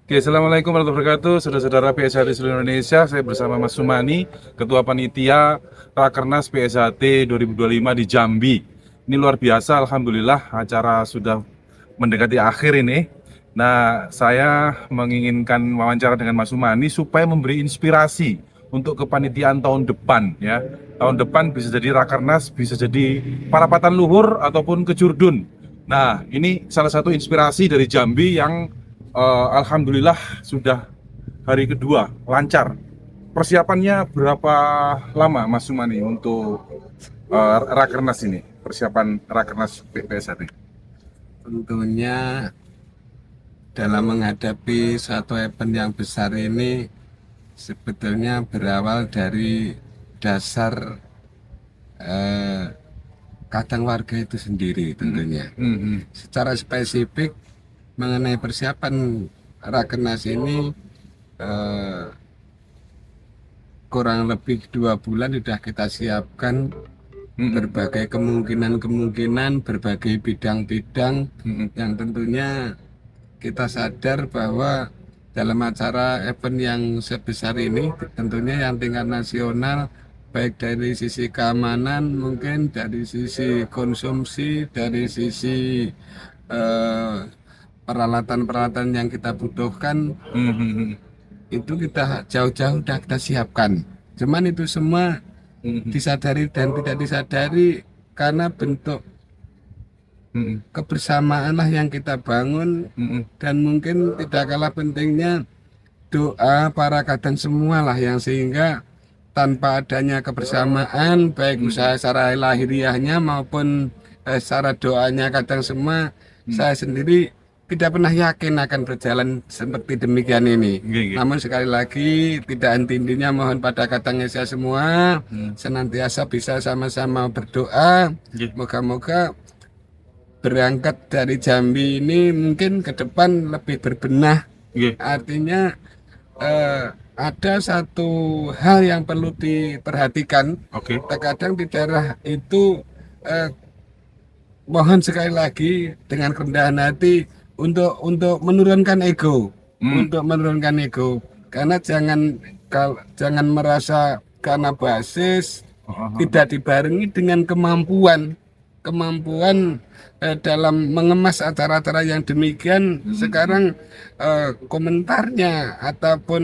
Oke, Assalamualaikum warahmatullahi wabarakatuh, saudara-saudara PSHT seluruh Indonesia. Saya bersama Mas Sumani, Ketua Panitia Rakernas PSHT 2025 di Jambi. Ini luar biasa, Alhamdulillah acara sudah mendekati akhir ini. Nah, saya menginginkan wawancara dengan Mas Sumani supaya memberi inspirasi untuk kepanitiaan tahun depan ya. Tahun depan bisa jadi Rakernas, bisa jadi Parapatan Luhur ataupun Kejurdun. Nah, ini salah satu inspirasi dari Jambi yang alhamdulillah sudah hari kedua lancar. Persiapannya berapa lama Mas Sumani untuk Rakernas ini? Persiapan Rakernas PSHT? Tentunya dalam menghadapi suatu event yang besar ini sebetulnya berawal dari dasar kadang warga itu sendiri tentunya. Secara spesifik mengenai persiapan Rakernas ini kurang lebih 2 bulan sudah kita siapkan berbagai kemungkinan, berbagai bidang-bidang yang tentunya kita sadar bahwa dalam acara event yang sebesar ini tentunya yang tingkat nasional, baik dari sisi keamanan, mungkin dari sisi konsumsi, dari sisi peralatan-peralatan yang kita butuhkan, itu kita jauh-jauh sudah kita siapkan. Cuman itu semua disadari dan tidak disadari karena bentuk kebersamaan lah yang kita bangun, dan mungkin tidak kalah pentingnya doa para kadang semua lah yang sehingga tanpa adanya kebersamaan baik usaha secara lahiriahnya maupun secara doanya kadang semua, saya sendiri tidak pernah yakin akan berjalan seperti demikian ini. Namun sekali lagi tidak henti-hentinya mohon pada kadang saya semua senantiasa bisa sama-sama berdoa. Moga-moga berangkat dari Jambi ini mungkin ke depan lebih berbenah. Artinya ada satu hal yang perlu diperhatikan. Terkadang di daerah itu mohon sekali lagi dengan kerendahan hati untuk menurunkan ego, karena jangan merasa karena basis tidak dibarengi dengan kemampuan dalam mengemas acara-acara yang demikian. Sekarang komentarnya ataupun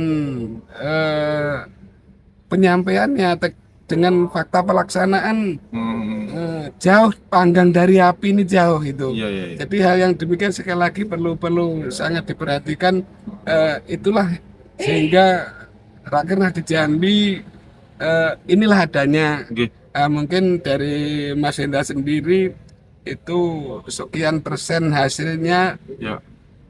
penyampaiannya dengan fakta pelaksanaan jauh panggang dari api ini jauh itu. Jadi hal yang demikian sekali lagi perlu sangat diperhatikan. Itulah sehingga Rakernas di Jambi inilah adanya. Mungkin dari Mas Hendra sendiri itu sekian persen hasilnya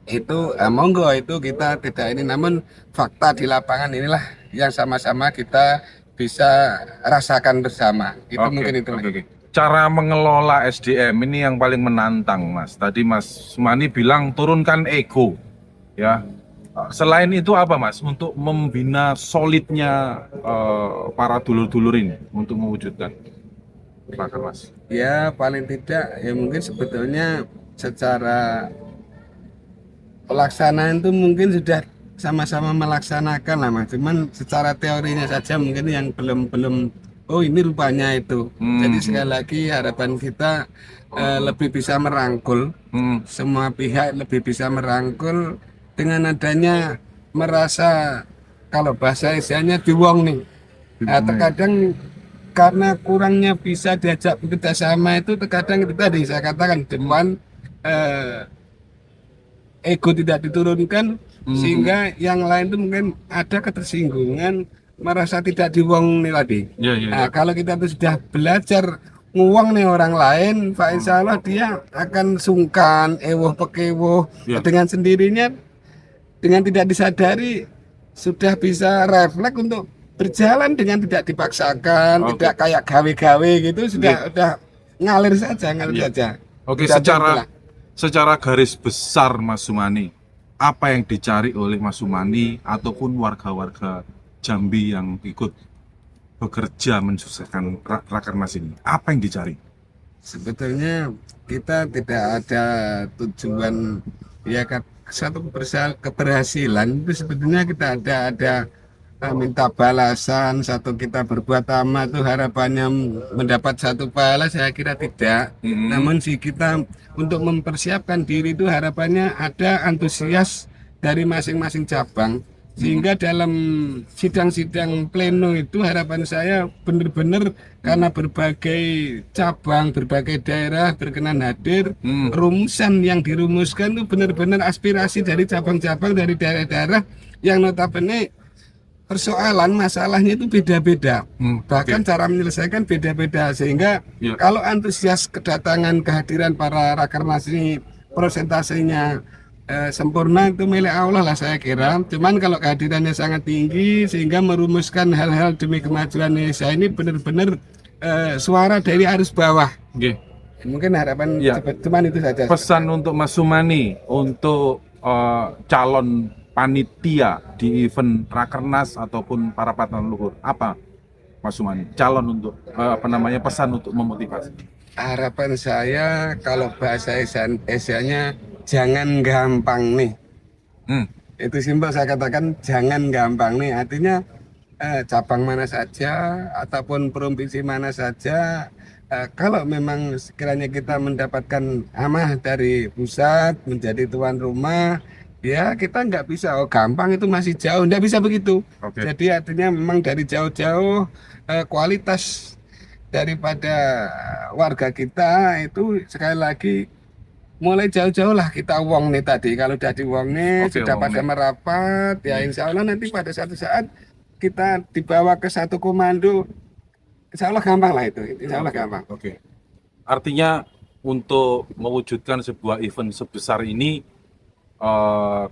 itu monggo, itu kita tidak ini, namun fakta di lapangan inilah yang sama-sama kita bisa rasakan bersama. Itu mungkin itu. Cara mengelola SDM ini yang paling menantang, Mas. Tadi Mas Sumani bilang turunkan ego, ya. Selain itu apa, Mas, untuk membina solidnya para dulur-dulur ini untuk mewujudkan Rakernas? Ya paling tidak ya mungkin sebetulnya secara pelaksanaan itu mungkin sudah sama-sama melaksanakan lah Mas, cuman secara teorinya saja mungkin yang belum oh ini rupanya itu. Jadi sekali lagi harapan kita lebih bisa merangkul semua pihak, lebih bisa merangkul dengan adanya merasa kalau bahasa istilahnya diwong nih. Terkadang karena kurangnya bisa diajak bekerja sama itu, terkadang itu tadi saya katakan depan ego tidak diturunkan, sehingga yang lain itu mungkin ada ketersinggungan, merasa tidak diwong nih tadi. Nah, kalau kita itu sudah belajar nguwang nih orang lain, Pak, insya Allah dia akan sungkan, ewoh pekewoh dengan sendirinya, dengan tidak disadari sudah bisa refleks untuk berjalan dengan tidak dipaksakan, tidak kayak gawe-gawe gitu, sudah ngalir saja. Oke, secara garis besar Mas Sumani, apa yang dicari oleh Mas Sumani ataupun warga-warga Jambi yang ikut bekerja mensukseskan Rakernas ini? Apa yang dicari? Sebetulnya kita tidak ada tujuan ya satu keberhasilan itu sebetulnya kita ada minta balasan, satu kita berbuat amal itu harapannya mendapat satu pahala, saya kira tidak. Namun sih kita untuk mempersiapkan diri itu harapannya ada antusias dari masing-masing cabang, sehingga dalam sidang-sidang pleno itu harapan saya benar-benar karena berbagai cabang, berbagai daerah berkenan hadir, rumusan yang dirumuskan itu benar-benar aspirasi dari cabang-cabang dari daerah-daerah yang notabene persoalan masalahnya itu beda-beda, bahkan cara menyelesaikan beda-beda, sehingga kalau antusias kedatangan kehadiran para rakernas ini prosentasenya sempurna itu milik Allah lah saya kira. Cuman kalau kehadirannya sangat tinggi sehingga merumuskan hal-hal demi kemajuan Indonesia ini benar-benar suara dari arus bawah. Mungkin harapan cuman itu saja. Pesan untuk Mas Sumani untuk calon panitia di event Rakernas ataupun para pahlawan luhur, apa Mas Sumani? Calon untuk pesan untuk memotivasi. Harapan saya kalau bahasa Indonesia-nya jangan gampang nih. Itu simpel saya katakan, jangan gampang nih. Artinya cabang mana saja ataupun provinsi mana saja, kalau memang sekiranya kita mendapatkan amanah dari pusat menjadi tuan rumah, ya kita nggak bisa gampang itu masih jauh, nggak bisa begitu. Jadi artinya memang dari jauh-jauh kualitas daripada warga kita itu sekali lagi mulai jauh-jauh lah kita wong nih tadi. Kalau udah di wong nih sudah pada merapat, ya insya Allah nanti pada satu saat kita dibawa ke satu komando, insya Allah gampang lah itu, insya Allah gampang. Artinya untuk mewujudkan sebuah event sebesar ini,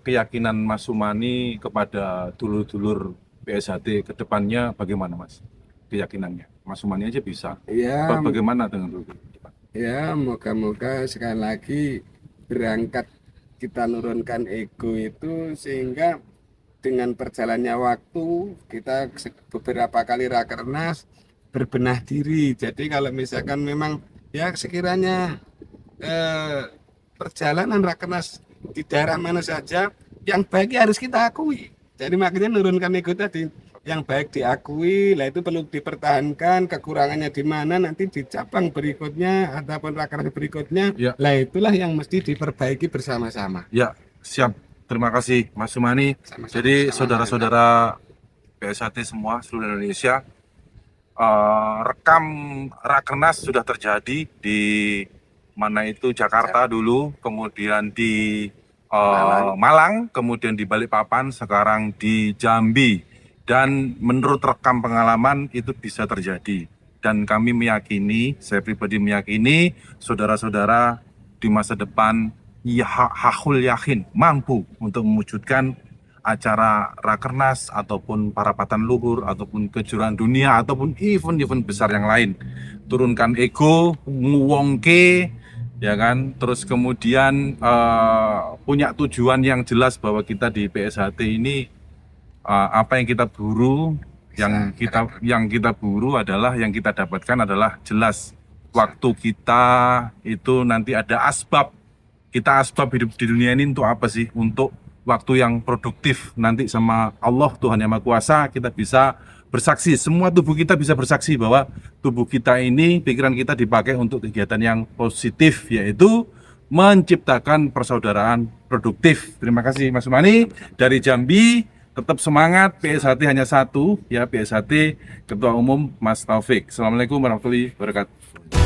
keyakinan Mas Sumani kepada dulur-dulur PSHT ke depannya bagaimana Mas? Keyakinannya Mas Sumani aja bisa, bagaimana dengan dulur? Ya, moga-moga sekali lagi berangkat kita nurunkan ego itu, sehingga dengan perjalannya waktu kita beberapa kali rakernas berbenah diri. Jadi kalau misalkan memang ya sekiranya perjalanan rakernas di daerah mana saja yang baik harus kita akui. Jadi makanya nurunkan ego tadi. Yang baik diakui, lah itu perlu dipertahankan, kekurangannya di mana nanti di cabang berikutnya ataupun rakernas berikutnya, lah itulah yang mesti diperbaiki bersama-sama. Ya, siap. Terima kasih Mas Sumani. Jadi saudara-saudara PSHT semua seluruh Indonesia, rekam rakernas sudah terjadi di mana itu Jakarta dulu, kemudian di Malang, kemudian di Balikpapan, sekarang di Jambi. Dan menurut rekam pengalaman itu bisa terjadi. Dan kami meyakini, saya pribadi meyakini, saudara-saudara di masa depan hakul yakin mampu untuk mewujudkan acara Rakernas ataupun Parapatan Luhur ataupun kejuaraan dunia ataupun event-event besar yang lain. Turunkan ego, nguwongke, ya kan, terus kemudian punya tujuan yang jelas bahwa kita di PSHT ini apa yang kita buru, yang kita buru adalah, yang kita dapatkan adalah jelas. Waktu kita itu nanti ada asbab. Kita asbab hidup di dunia ini untuk apa sih? Untuk waktu yang produktif nanti sama Allah Tuhan Yang Maha Kuasa kita bisa bersaksi. Semua tubuh kita bisa bersaksi bahwa tubuh kita ini, pikiran kita dipakai untuk kegiatan yang positif, yaitu menciptakan persaudaraan produktif. Terima kasih Mas Sumani dari Jambi. Tetap semangat, PSHT hanya satu, ya PSHT Ketua Umum Mas Taufik. Assalamualaikum warahmatullahi wabarakatuh.